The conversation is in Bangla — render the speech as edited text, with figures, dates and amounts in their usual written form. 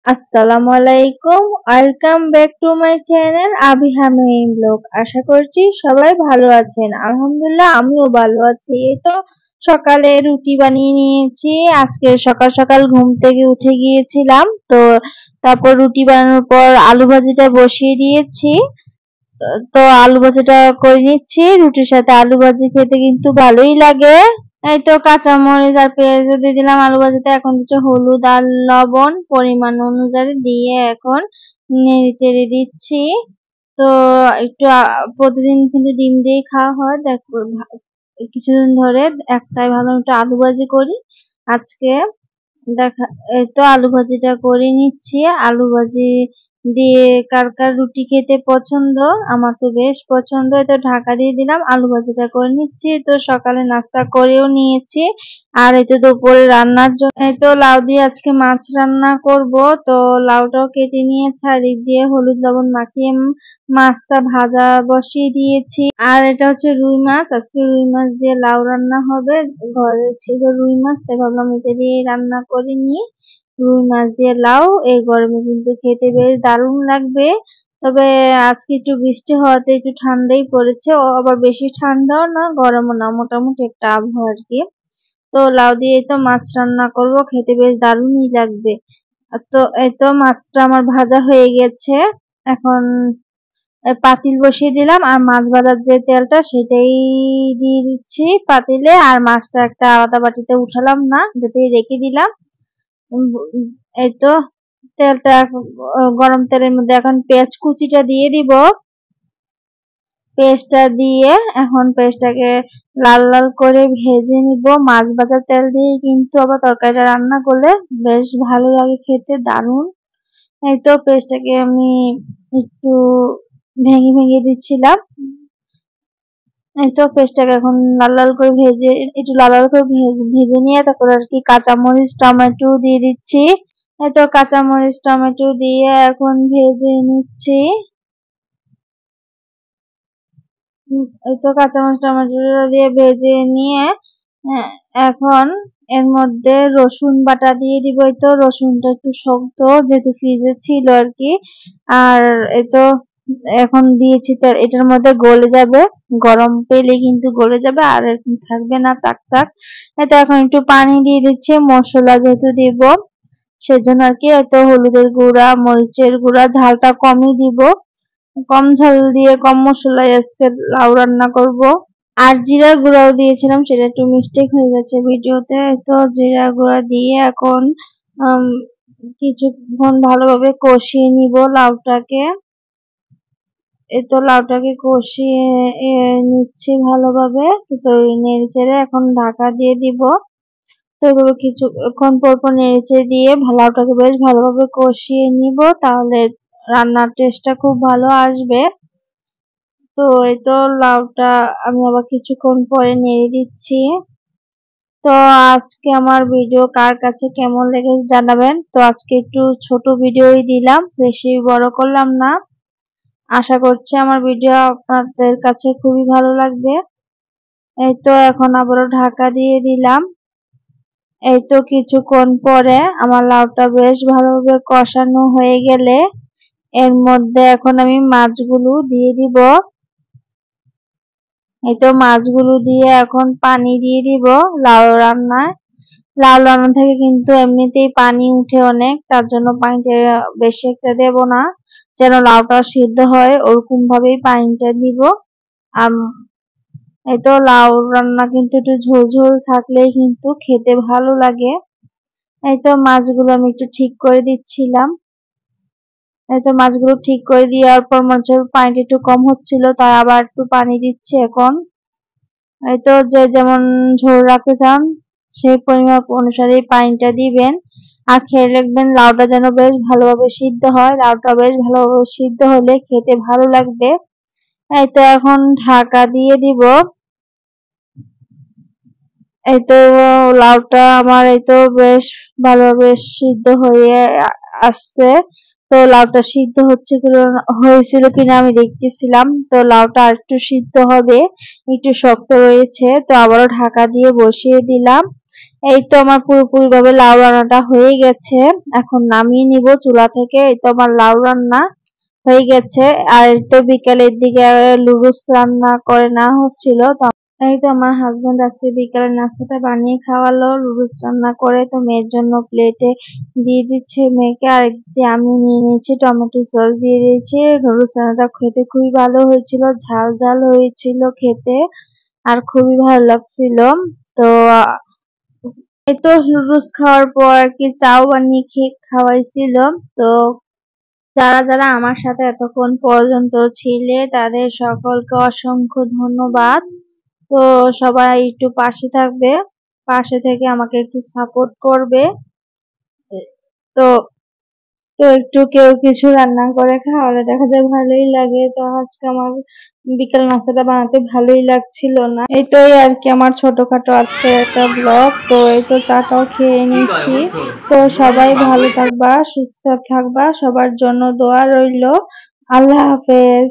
আসসালামু আলাইকুম, welcome back to my channel Abiha মেইন ব্লগ। আশা করছি সবাই ভালো আছেন। আলহামদুলিল্লাহ আমিও ভালো আছি। এই তো সকালে রুটি বানিয়ে নিয়েছি। আজকে সকাল সকাল ঘুম থেকে উঠে গিয়েছিলাম, তো তারপর রুটি বানানোর পর আলু ভাজিটা বসিয়ে দিয়েছি। তো আলু ভাজিটা করে নিচ্ছি। রুটির সাথে আলু ভাজি খেতে কিন্তু ভালোই লাগে। এই তো কাঁচামরিচ আর পেঁয়াজও দিয়ে দিলাম আলু ভাজিতে। এখন দিচ্ছি হলুদ আর লবণ পরিমাণ অনুযায়ী দিয়ে এখন নেড়ে চেড়ে দিচ্ছি। তো একটু প্রতিদিন কিন্তু ডিম দিয়েই খাওয়া হয়। দেখো কিছুদিন ধরে একটাই ভালো একটু আলু ভাজি করি। আজকে দেখা এই তো আলু ভাজিটা করে নিচ্ছি। আলু ভাজি দিয়ে কার কার রুটি খেতে পছন্দ, আমার তো বেশ পছন্দ। এই তো ঢাকা দিয়ে দিলাম, আলু ভাজিটা করে নিচ্ছি। তো সকালে নাস্তা করেও নিয়েছি। আর এই তো দুপুরে রান্নার জন্য এই তো লাউ দিয়ে আজকে মাছ রান্না করব। তো লাউটাও কেটে নিয়ে চারিদিক দিয়ে হলুদ লবণ মাখিয়ে মাছটা ভাজা বসিয়ে দিয়েছি। আর এটা হচ্ছে রুই মাছ, আজকে রুই মাছ দিয়ে লাউ রান্না হবে। ঘরে ছিল রুই মাছ, তাই ভাবলাম এটা দিয়ে রান্না করে নিই। রুই মাছ দিয়ে লাউ এই গরমে কিন্তু খেতে বেশ দারুণ লাগবে। তবে আজকে একটু বৃষ্টি হওয়াতে একটু ঠান্ডাই পড়েছে, আবার বেশি ঠান্ডাও না গরমও না, মোটামুটি একটা আবহাওয়া আর কি। তো লাউ দিয়ে তো মাছ রান্না করব, খেতে বেশ দারুণই লাগবে। তো এই তো মাছটা আমার ভাজা হয়ে গেছে। এখন পাতিল বসিয়ে দিলাম, আর মাছ ভাজার যে তেলটা সেটাই দিয়ে দিচ্ছি পাতিলে। আর মাছটা একটা আলাদা বাটিতে উঠালাম না, যেতেই রেখে দিলাম। এই তো তেলটা গরম তেলের মধ্যে এখন পেঁয়াজ কুচিটা দিয়ে দিব। পেঁয়াজটা দিয়ে এখন পেঁয়াজটাকে লাল লাল করে ভেজে নিব। মাছ ভাজার তেল দিয়ে কিন্তু আবার তরকারিটা রান্না করলে বেশ ভালো লাগে খেতে, দারুণ। এই তো পেঁয়াজটাকে আমি একটু ভেঙে ভেঙে দিচ্ছিলাম। এই তো পেঁয়াজটাকে এখন লাল লাল করে ভেজে একটু লাল লাল করে ভেজে নিয়ে তারপর আর কি কাঁচামরিচ টমেটো দিয়ে দিচ্ছি। এই তো কাঁচামরিচ টমেটো দিয়ে এখন ভেজে নিচ্ছি। এই তো কাঁচামরিচ টমেটো দিয়ে ভেজে নিয়ে এখন এর মধ্যে রসুন বাটা দিয়ে দিব। এই তো রসুনটা একটু শক্ত যেহেতু ফ্রিজে ছিল আর কি। আর এই তো এখন দিয়েছি এটার মধ্যে গলে যাবে, গরম পেলে কিন্তু গলে যাবে আর এরকম থাকবে না চাকচাক। এতে এখন একটু পানি দিয়ে দিচ্ছি, মশলা যেহেতু দিব সেজন্য আর কি। এত হলুদের গুঁড়া মরিচের গুঁড়া ঝালটা কমই দিব, কম ঝাল দিয়ে কম মশলায় আজকে লাউ রান্না করব। আর জিরা গুঁড়াও দিয়েছিলাম, সেটা একটু মিস্টেক হয়ে গেছে ভিডিওতে। তো জিরা গুঁড়া দিয়ে এখন কিছুক্ষণ ভালোভাবে কষিয়ে নিব লাউটাকে। এই তো লাউটাকে কষিয়ে নিচ্ছি ভালোভাবে। তো নেড়ে চেড়ে এখন ঢাকা দিয়ে দিব। তো এগুলো কিছুক্ষণ পর পর নেড়ে চেড়ে দিয়ে লাউটাকে বেশ ভালোভাবে কষিয়ে নিব, তাহলে রান্নার টেস্টটা খুব ভালো আসবে। তো এই তো লাউটা আমি আবার কিছুক্ষণ পরে নেড়ে দিচ্ছি। তো আজকে আমার ভিডিও কার কাছে কেমন লেগেছে জানাবেন। তো আজকে একটু ছোট ভিডিওই দিলাম, বেশি বড় করলাম না। আশা করছি আমার ভিডিও আপনাদের কাছে খুবই ভালো লাগবে। এই তো এখন আবারও ঢাকা দিয়ে দিলাম। এই তো কিছুক্ষণ পরে আমার লাউটা বেশ ভালোভাবে কষানো হয়ে গেলে এর মধ্যে এখন আমি মাছগুলো দিয়ে দিব। এই তো মাছগুলো দিয়ে এখন পানি দিয়ে দিব। লাউ রান্নায় লাউ রান্না থেকে কিন্তু এমনিতেই পানি উঠে অনেক, তার জন্য পানিটা বেশি একটা দেব না, যেন লাউটা সিদ্ধ হয় ওরকম ভাবেই পানিটা দিব। আর এই তো লাউ রান্না কিন্তু একটু ঝোল ঝোল থাকলেই কিন্তু খেতে ভালো লাগে। এই তো মাছগুলো আমি একটু ঠিক করে দিচ্ছিলাম। এই তো মাছগুলো ঠিক করে দেওয়ার পর মাছের পানিটা একটু কম হচ্ছিল, তাই আবার একটু পানি দিচ্ছি এখন। এই তো যে যেমন ঝোল রাখতে চান সেই পরিমাপ অনুসারে পানিটা দিবেন। আর খেয়াল রাখবেন লাউটা যেন বেশ ভালোভাবে সিদ্ধ হয়। লাউটা বেশ ভালোভাবে সিদ্ধ হলে খেতে ভালো লাগবে। এই তো এখন ঢাকা দিয়ে দিব। এই তো লাউটা আমার এই তো বেশ ভালোভাবে সিদ্ধ হয়ে আসছে। তো লাউটা সিদ্ধ হয়েছিল কিনা আমি দেখতেছিলাম। তো লাউটা আর একটু সিদ্ধ হবে, একটু শক্ত রয়েছে। তো আবারও ঢাকা দিয়ে বসিয়ে দিলাম। এই তো আমার পুরোপুরি ভাবে লাউ রান্নাটা হয়ে গেছে। এখন নামিয়ে নিব চুলা থেকে। এই তো আমার লাউ রান্না হয়ে গেছে। আর তো বিকালের দিকে লুডুস রান্না করে না হচ্ছিল, তো এই তো আমার হাজবেন্ড আজকে বিকালের নাস্তাটা বানিয়ে খাওয়ালো, লুডুস রান্না করে। তো মেয়ের জন্য প্লেটে দিয়ে দিচ্ছে মেয়েকে, আর এদিকে আমি নিয়ে নিয়েছি টমেটো সস দিয়ে দিয়েছি। লুডুস রান্নাটা খেতে খুবই ভালো হয়েছিল, ঝাল ঝাল হয়েছিল খেতে, আর খুবই ভালো লাগছিল। তো এই তো নুডলস খাওয়ার পর আর কি চাও বানিয়ে খাওয়াইছিল। তো যারা যারা আমার সাথে এতক্ষণ পর্যন্ত ছিলে তাদের সকলকে অসংখ্য ধন্যবাদ। তো সবাই একটু পাশে থাকবে, পাশে থেকে আমাকে একটু সাপোর্ট করবে। তো তো একটু কেউ কিছু রান্না করে খাওয়ালে দেখা যায় ভালোই লাগে। তো আজকে আমার বিকেল নাস্তাটা বানাতে ভালোই লাগছিল না। এই তো আর কি আমার ছোটখাটো আজকের একটা ব্লগ। তো এই তো চাটাও খেয়ে নিচ্ছি। তো সবাই ভালো থাকবা, সুস্থ থাকবা, সবার জন্য দোয়া রইলো। আল্লাহ হাফেজ।